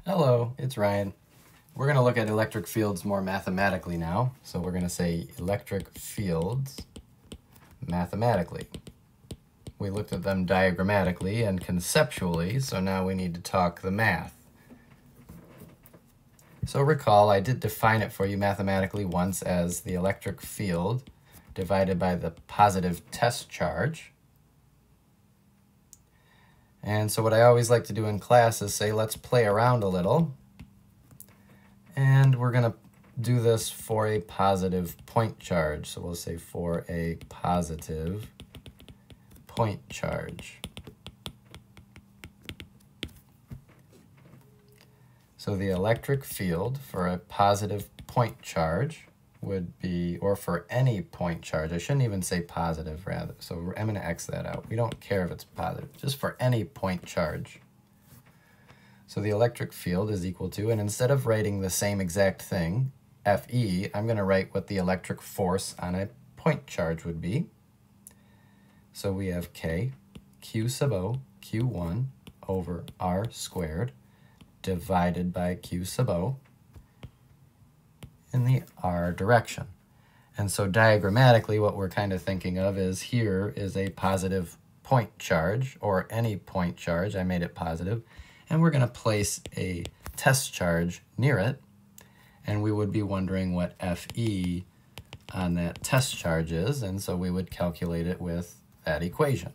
Hello, it's Ryan. We're going to look at electric fields more mathematically now. So we're going to say electric fields mathematically. We looked at them diagrammatically and conceptually, so now we need to talk the math. So recall, I did define it for you mathematically once as the electric field divided by the positive test charge. And so what I always like to do in class is say, let's play around a little. And we're going to do this for a positive point charge. So we'll say for a positive point charge. So the electric field for a positive point charge would be, or for any point charge, I shouldn't even say positive rather, so I'm going to X that out. We don't care if it's positive, just for any point charge. So the electric field is equal to, and instead of writing the same exact thing, Fe, I'm going to write what the electric force on a point charge would be. So we have K, Q sub O, Q1 over R squared divided by Q sub O in the R direction. And so diagrammatically, what we're kind of thinking of is here is a positive point charge, or any point charge. I made it positive. And we're going to place a test charge near it. And we would be wondering what Fe on that test charge is. And so we would calculate it with that equation.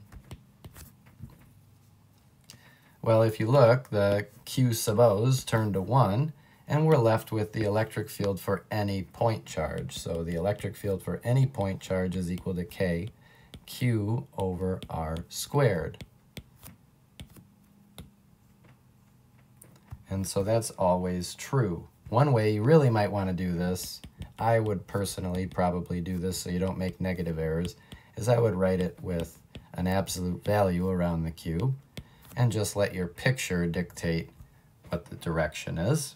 Well, if you look, the Q sub O's turn to 1. And we're left with the electric field for any point charge. So the electric field for any point charge is equal to K, Q over R squared. And so that's always true. One way you really might want to do this, I would personally probably do this so you don't make negative errors, is I would write it with an absolute value around the Q and just let your picture dictate what the direction is.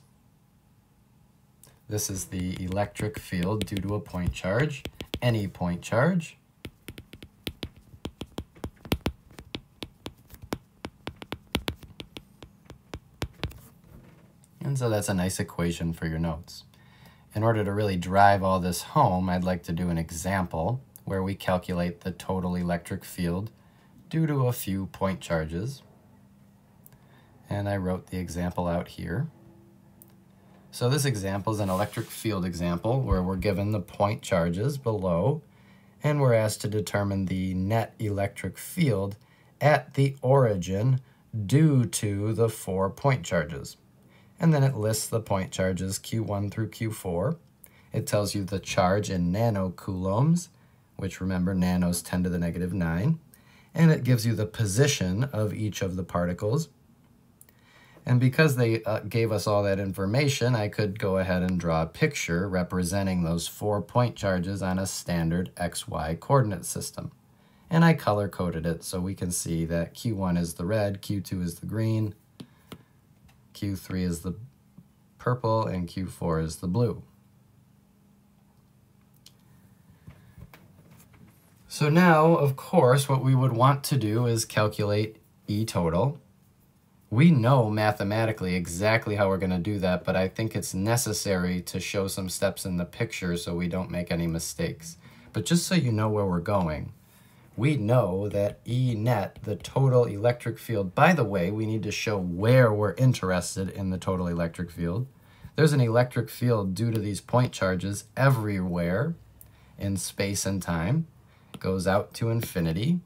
This is the electric field due to a point charge, any point charge. And so that's a nice equation for your notes. In order to really drive all this home, I'd like to do an example where we calculate the total electric field due to a few point charges. And I wrote the example out here. So this example is an electric field example where we're given the point charges below, and we're asked to determine the net electric field at the origin due to the 4 point charges. And then it lists the point charges Q1 through Q4. It tells you the charge in nanocoulombs, which remember nanos 10 to the negative 9. And it gives you the position of each of the particles. And because they gave us all that information, I could go ahead and draw a picture representing those 4 point charges on a standard XY coordinate system. And I color-coded it so we can see that Q1 is the red, Q2 is the green, Q3 is the purple, and Q4 is the blue. So now, of course, what we would want to do is calculate E total. We know mathematically exactly how we're going to do that, but I think it's necessary to show some steps in the picture so we don't make any mistakes. But just so you know where we're going, we know that E net, the total electric field, by the way, we need to show where we're interested in the total electric field. There's an electric field due to these point charges everywhere in space and time. It goes out to infinity.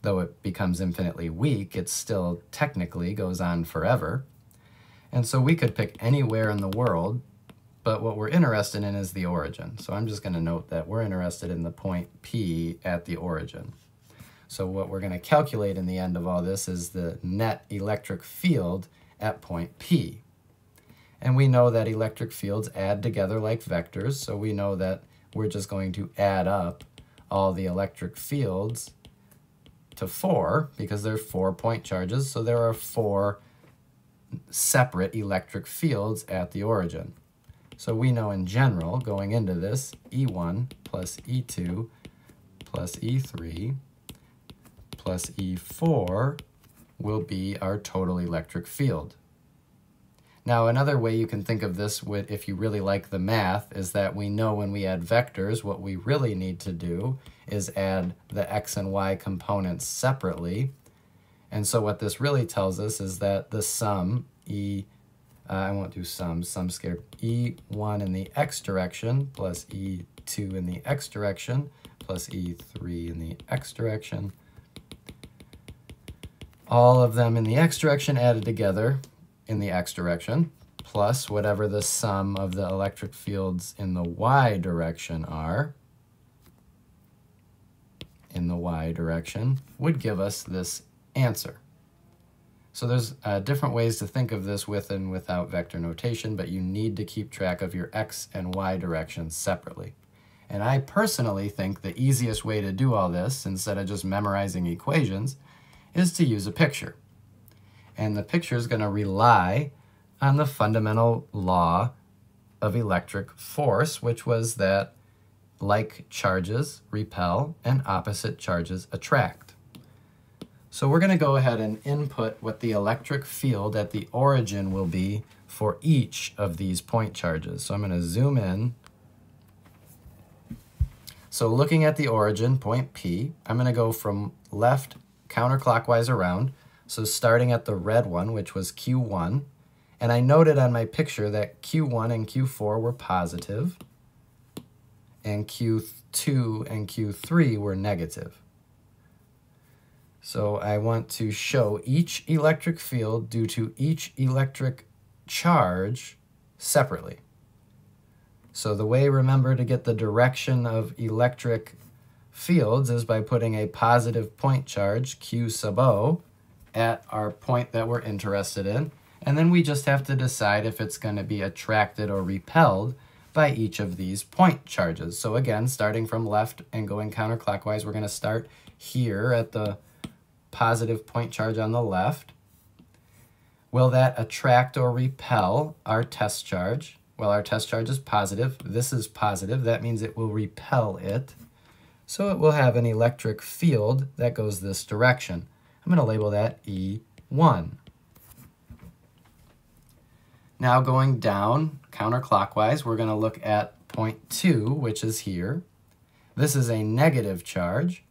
Though it becomes infinitely weak, it still technically goes on forever. And so we could pick anywhere in the world, but what we're interested in is the origin. So I'm just going to note that we're interested in the point P at the origin. So what we're going to calculate in the end of all this is the net electric field at point P. And we know that electric fields add together like vectors, so we know that we're just going to add up all the electric fields to 4, because there are 4 point charges, so there are 4 separate electric fields at the origin. So we know in general, going into this, E1 plus E2 plus E3 plus E4 will be our total electric field. Now, another way you can think of this if you really like the math is that we know when we add vectors, what we really need to do is add the x and y components separately. And so what this really tells us is that the sum, I won't do sum scared, E1 in the x direction plus E2 in the x direction plus E3 in the x direction, all of them in the x direction added together in the x direction, plus whatever the sum of the electric fields in the y direction are, in the y direction, would give us this answer. So there's different ways to think of this with and without vector notation, but you need to keep track of your x and y directions separately. And I personally think the easiest way to do all this, instead of just memorizing equations, is to use a picture. And the picture is going to rely on the fundamental law of electric force, which was that like charges repel and opposite charges attract. So we're going to go ahead and input what the electric field at the origin will be for each of these point charges. So I'm going to zoom in. So looking at the origin, point P, I'm going to go from left counterclockwise around. So starting at the red one, which was Q1, and I noted on my picture that Q1 and Q4 were positive, and Q2 and Q3 were negative. So I want to show each electric field due to each electric charge separately. So the way, remember, to get the direction of electric fields is by putting a positive point charge, Q sub O, at our point that we're interested in, and then we just have to decide if it's going to be attracted or repelled by each of these point charges. So again, starting from left and going counterclockwise, we're going to start here at the positive point charge on the left. Will that attract or repel our test charge? Well, our test charge is positive. This is positive. That means it will repel it. So it will have an electric field that goes this direction. I'm going to label that E1. Now going down counterclockwise, we're going to look at point 2, which is here. This is a negative charge.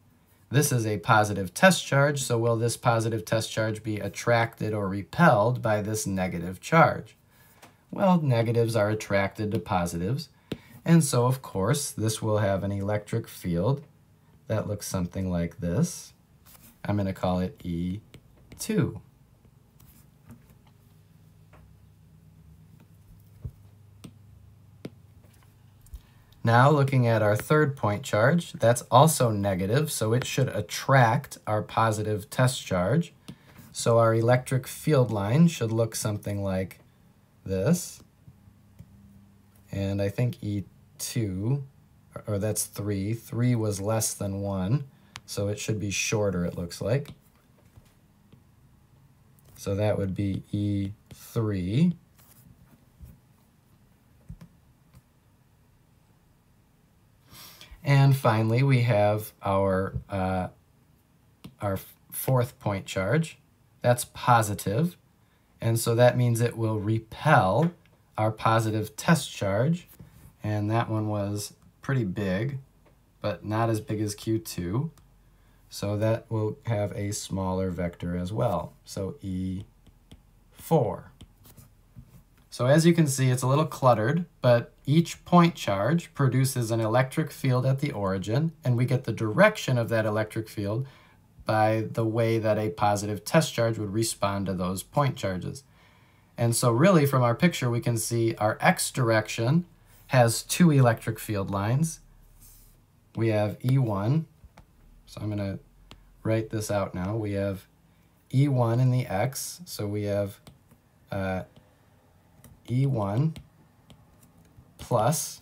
This is a positive test charge, so will this positive test charge be attracted or repelled by this negative charge? Well, negatives are attracted to positives, and so of course this will have an electric field that looks something like this. I'm going to call it E2. Now looking at our third point charge, that's also negative, so it should attract our positive test charge. So our electric field line should look something like this. And I think E2, or that's 3. 3 was less than 1, so it should be shorter, it looks like. So that would be E3. And finally, we have our fourth point charge. That's positive, and so that means it will repel our positive test charge, and that one was pretty big, but not as big as Q2, so that will have a smaller vector as well, so E4. So as you can see, it's a little cluttered, but each point charge produces an electric field at the origin, and we get the direction of that electric field by the way that a positive test charge would respond to those point charges. And so really from our picture, we can see our x direction has 2 electric field lines. We have E1, so I'm going to write this out now. We have E1 in the x, so we have E1 plus,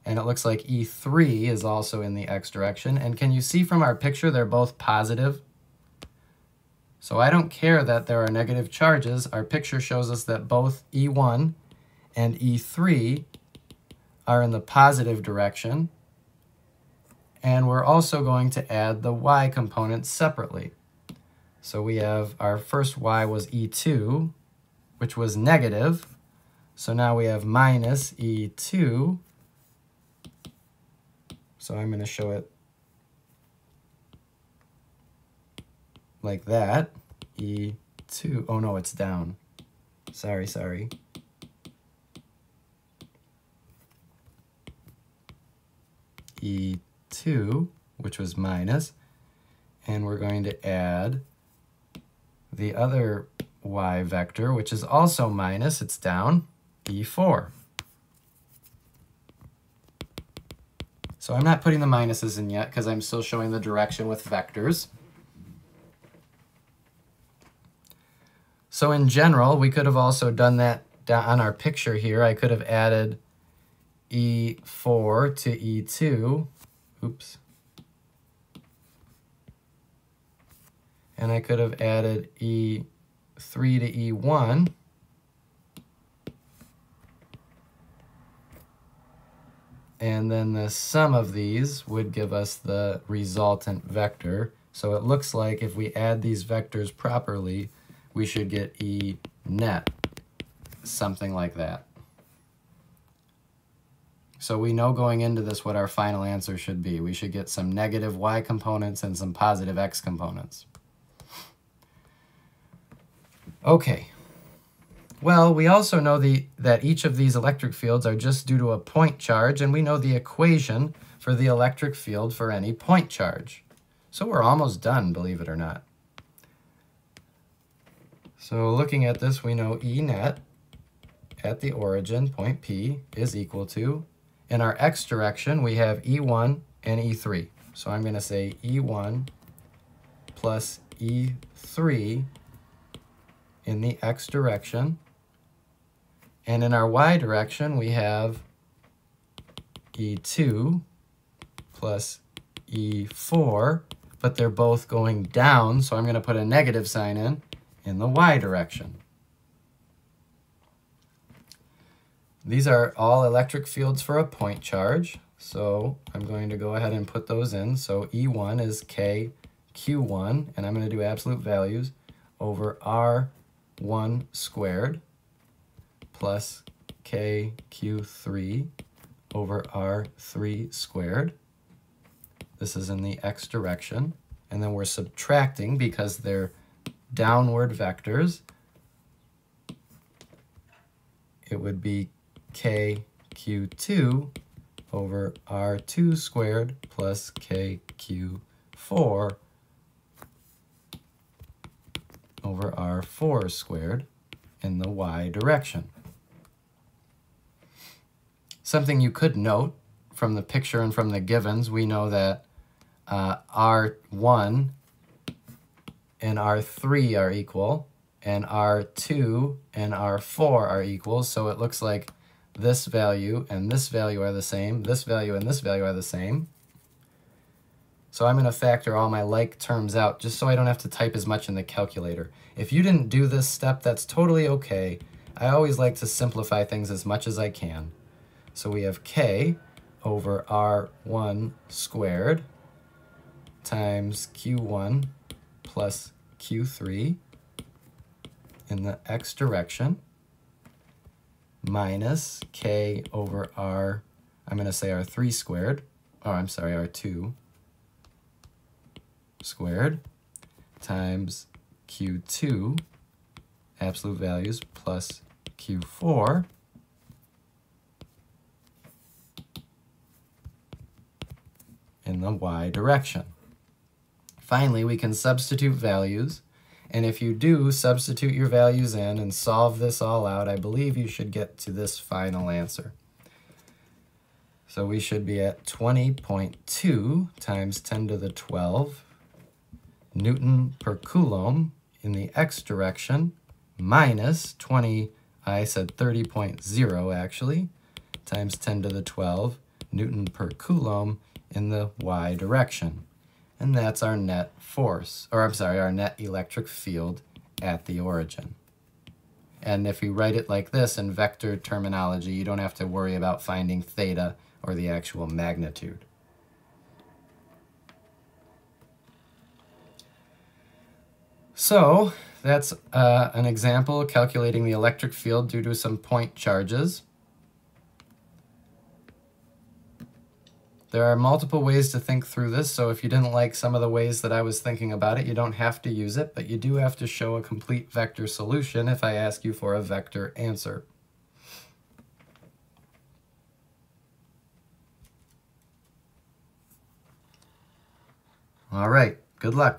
and it looks like E3 is also in the x direction. And can you see from our picture they're both positive? So I don't care that there are negative charges. Our picture shows us that both E1 and E3 are in the positive direction. And we're also going to add the y component separately. So we have our first y was E2, which was negative. So now we have minus E2. So I'm going to show it like that. E2. Oh no, it's down. Sorry. E2, which was minus. And we're going to add the other y vector, which is also minus. It's down. E4. So I'm not putting the minuses in yet because I'm still showing the direction with vectors. So in general, we could have also done that on our picture here. I could have added E4 to E2. Oops. And I could have added E3 to E1. And then the sum of these would give us the resultant vector. So it looks like if we add these vectors properly, we should get E net, something like that. So we know going into this what our final answer should be. We should get some negative y components and some positive x components. Okay. Well, we also know that each of these electric fields are just due to a point charge, and we know the equation for the electric field for any point charge. So we're almost done, believe it or not. So looking at this, we know E net at the origin, point P, is equal to, in our x direction, we have E1 and E3. So I'm going to say E1 plus E3 in the x direction. And in our y direction, we have E2 plus E4, but they're both going down, so I'm going to put a negative sign in the y direction. These are all electric fields for a point charge, so I'm going to go ahead and put those in. So E1 is KQ1, and I'm going to do absolute values over R1 squared plus KQ3 over R3 squared. This is in the x direction. And then we're subtracting because they're downward vectors. It would be KQ2 over R2 squared plus KQ4 over R4 squared in the y direction. Something you could note from the picture and from the givens, we know that R1 and R3 are equal, and R2 and R4 are equal, so it looks like this value and this value are the same, this value and this value are the same. So I'm going to factor all my like terms out just so I don't have to type as much in the calculator. If you didn't do this step, that's totally okay. I always like to simplify things as much as I can. So we have K over R1 squared times Q1 plus Q3 in the x direction minus K over R, I'm going to say R3 squared, oh, I'm sorry, R2 squared times Q2, absolute values, plus Q4 in the y direction. Finally, we can substitute values, and if you do substitute your values in and solve this all out, I believe you should get to this final answer. So we should be at 20.2 times 10 to the 12 Newton per Coulomb in the x direction minus 20, I said 30.0 actually, times 10 to the 12 Newton per Coulomb in the y direction. And that's our net force, or I'm sorry, our net electric field at the origin. And if you write it like this in vector terminology, you don't have to worry about finding theta or the actual magnitude. So that's an example calculating the electric field due to some point charges. There are multiple ways to think through this, so if you didn't like some of the ways that I was thinking about it, you don't have to use it, but you do have to show a complete vector solution if I ask you for a vector answer. All right, good luck.